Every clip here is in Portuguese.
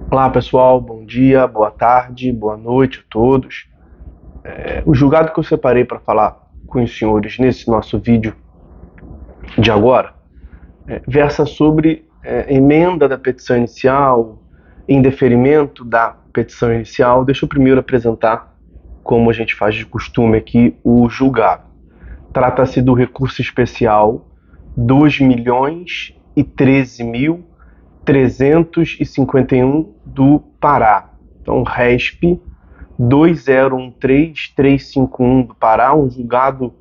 Olá pessoal, bom dia, boa tarde, boa noite a todos. O julgado que eu separei para falar com os senhores nesse nosso vídeo de agora versa sobre emenda da petição inicial, indeferimento da petição inicial. Deixa eu primeiro apresentar, como a gente faz de costume aqui, o julgado. Trata-se do recurso especial 2.013.351 do Pará. Então, RESP 2013351 do Pará, um julgado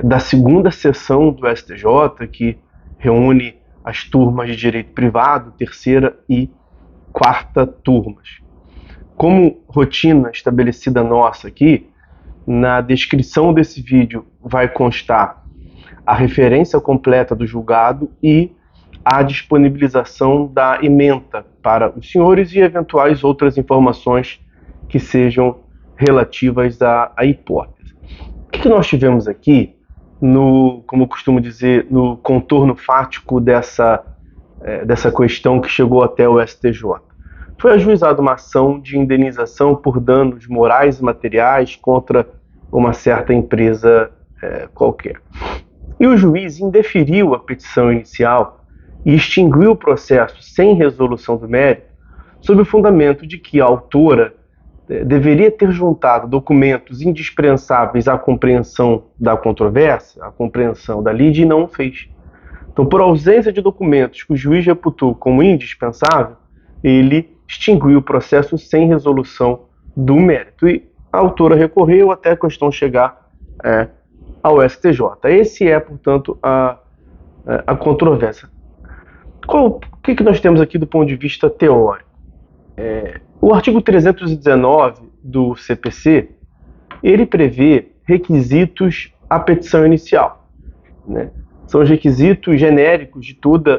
da segunda sessão do STJ, que reúne as turmas de direito privado, terceira e quarta turmas. Como rotina estabelecida nossa aqui, na descrição desse vídeo vai constar a referência completa do julgado e a disponibilização da ementa para os senhores e eventuais outras informações que sejam relativas à hipótese. O que nós tivemos aqui, como eu costumo dizer, no contorno fático dessa questão que chegou até o STJ? Foi ajuizada uma ação de indenização por danos morais e materiais contra uma certa empresa qualquer. E o juiz indeferiu a petição inicial e extinguiu o processo sem resolução do mérito, sob o fundamento de que a autora deveria ter juntado documentos indispensáveis à compreensão da controvérsia, à compreensão da lide, e não o fez. Então, por ausência de documentos que o juiz reputou como indispensável, ele extinguiu o processo sem resolução do mérito. E a autora recorreu até a questão chegar ao STJ. Esse é, portanto, a controvérsia. O que nós temos aqui do ponto de vista teórico? O artigo 319 do CPC, ele prevê requisitos à petição inicial, né? São os requisitos genéricos de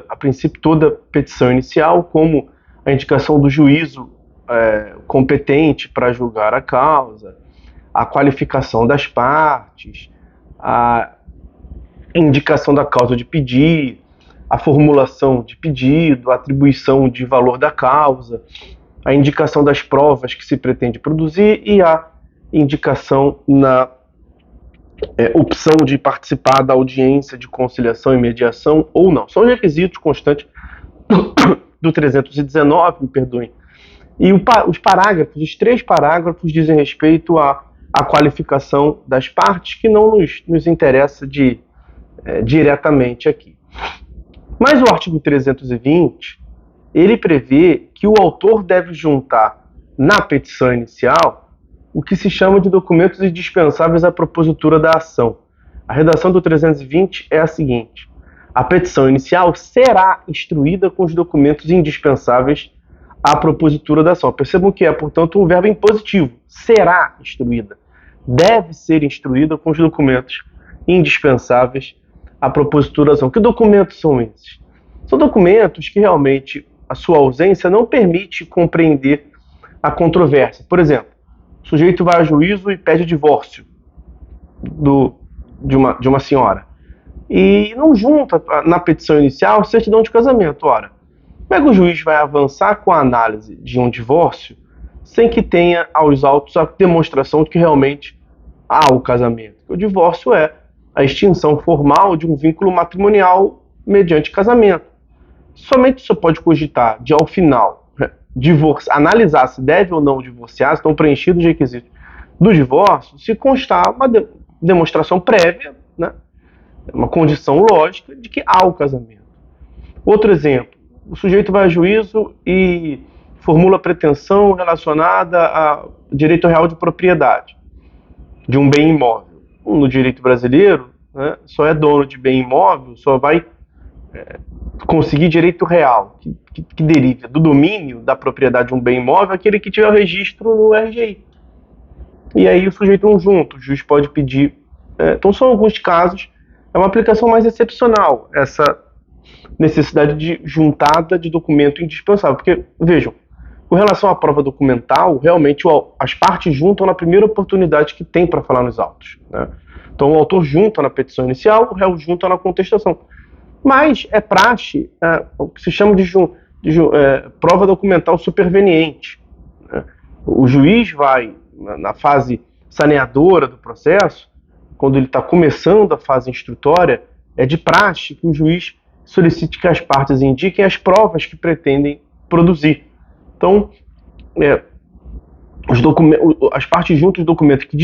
a princípio, toda petição inicial, como a indicação do juízo competente para julgar a causa, a qualificação das partes, a indicação da causa de pedir, a formulação de pedido, a atribuição de valor da causa, a indicação das provas que se pretende produzir e a indicação na opção de participar da audiência de conciliação e mediação ou não. São requisitos constantes do 319, me perdoem. E os 3 parágrafos dizem respeito à qualificação das partes, que não nos interessa diretamente aqui. Mas o artigo 320, ele prevê que o autor deve juntar na petição inicial o que se chama de documentos indispensáveis à propositura da ação. A redação do 320 é a seguinte: a petição inicial será instruída com os documentos indispensáveis à propositura da ação. Percebam que é, portanto, um verbo impositivo. Será instruída. Deve ser instruída com os documentos indispensáveis à propositura da ação. Que documentos são esses? São documentos que realmente a sua ausência não permite compreender a controvérsia. Por exemplo, o sujeito vai a juízo e pede divórcio de uma senhora. E não junta na petição inicial certidão de casamento. Ora, como é que o juiz vai avançar com a análise de um divórcio sem que tenha aos autos a demonstração de que realmente há o casamento? O divórcio é a extinção formal de um vínculo matrimonial mediante casamento. Somente você pode cogitar de, ao final, analisar se deve ou não divorciar, se estão preenchidos os requisitos do divórcio, se constar uma demonstração prévia, né, uma condição lógica de que há o casamento. Outro exemplo: o sujeito vai a juízo e formula pretensão relacionada ao direito real de propriedade de um bem imóvel. No direito brasileiro, né, só é dono de bem imóvel, só vai conseguir direito real, que deriva do domínio da propriedade de um bem imóvel, aquele que tiver o registro no RGI. E aí o sujeito não junta, o juiz pode pedir. Então são alguns casos, é uma aplicação mais excepcional, essa necessidade de juntada de documento indispensável. Porque, vejam, com relação à prova documental, realmente as partes juntam na primeira oportunidade que tem para falar nos autos, né? Então o autor junta na petição inicial, o réu junta na contestação. Mas é praxe, o que se chama de prova documental superveniente. Né? O juiz vai, na fase saneadora do processo, quando ele está começando a fase instrutória, é de praxe que o juiz solicite que as partes indiquem as provas que pretendem produzir. Então, as partes juntam os documentos que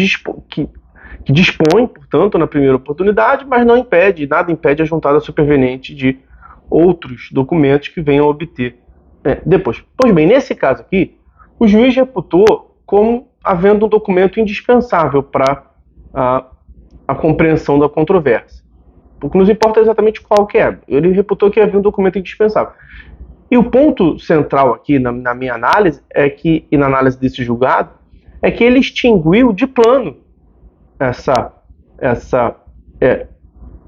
dispõem, portanto, na primeira oportunidade, mas nada impede a juntada superveniente de outros documentos que venham a obter depois. Pois bem, nesse caso aqui, o juiz reputou como havendo um documento indispensável para a compreensão da controvérsia. O que nos importa é exatamente qual que é. Ele reputou que havia um documento indispensável. E o ponto central aqui na minha análise e na análise desse julgado é que ele extinguiu de plano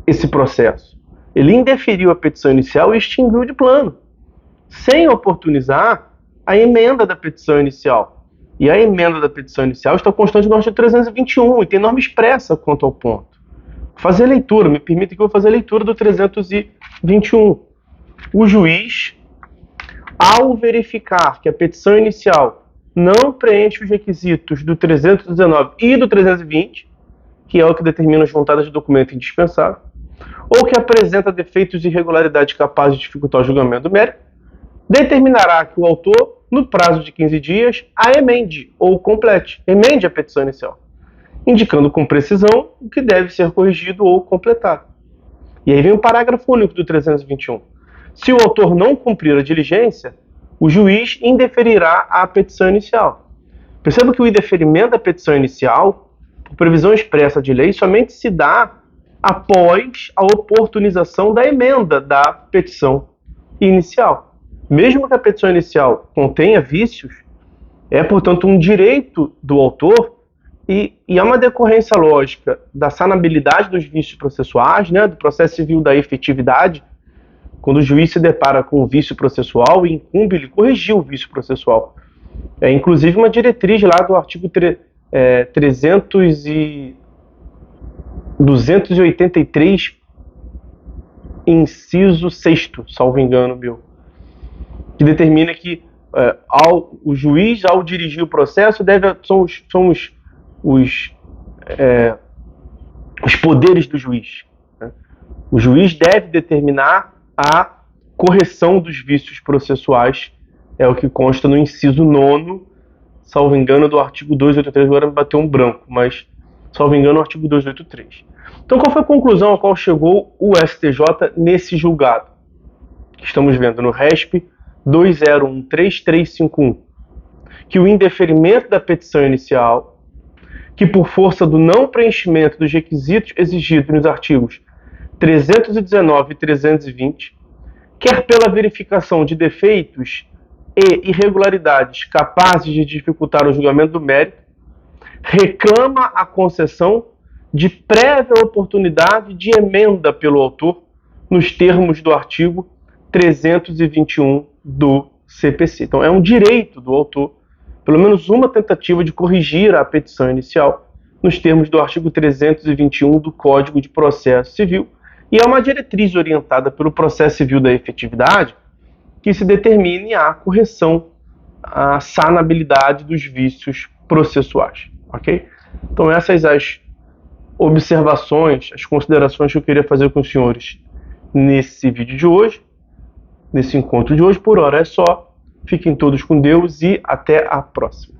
esse processo. Ele indeferiu a petição inicial e extinguiu de plano, sem oportunizar a emenda da petição inicial. E a emenda da petição inicial está constante no artigo 321 e tem norma expressa quanto ao ponto. Fazer leitura, me permita que eu vou fazer a leitura do 321. O juiz, ao verificar que a petição inicial não preenche os requisitos do 319 e do 320, que é o que determina as juntadas de documento indispensável, ou que apresenta defeitos e irregularidades capazes de dificultar o julgamento do mérito, determinará que o autor, no prazo de 15 dias, a emende ou emende a petição inicial, indicando com precisão o que deve ser corrigido ou completado. E aí vem o parágrafo único do 321. Se o autor não cumprir a diligência, o juiz indeferirá a petição inicial. Perceba que o indeferimento da petição inicial, por previsão expressa de lei, somente se dá após a oportunização da emenda da petição inicial. Mesmo que a petição inicial contenha vícios, é, portanto, um direito do autor e é uma decorrência lógica da sanabilidade dos vícios processuais, né, do processo civil da efetividade, quando o juiz se depara com o vício processual e incumbe-lhe corrigir o vício processual. É inclusive uma diretriz lá do artigo 283, inciso 6º, salvo engano meu, que determina que o juiz, ao dirigir o processo, são os poderes do juiz. Né? O juiz deve determinar a correção dos vícios processuais, é o que consta no inciso 9º, salvo engano, do artigo 283, agora me bateu um branco, mas, salvo engano, o artigo 283. Então, qual foi a conclusão a qual chegou o STJ nesse julgado? Que estamos vendo no RESP 20133551, que o indeferimento da petição inicial, que por força do não preenchimento dos requisitos exigidos nos artigos 319 e 320, quer pela verificação de defeitos e irregularidades capazes de dificultar o julgamento do mérito, reclama a concessão de prévia oportunidade de emenda pelo autor nos termos do artigo 321 do CPC. Então, é um direito do autor, pelo menos uma tentativa de corrigir a petição inicial nos termos do artigo 321 do Código de Processo Civil, e é uma diretriz orientada pelo processo civil da efetividade que se determine a correção, a sanabilidade dos vícios processuais, ok? Então essas as observações, as considerações que eu queria fazer com os senhores nesse vídeo de hoje, nesse encontro de hoje. Por hora é só. Fiquem todos com Deus e até a próxima.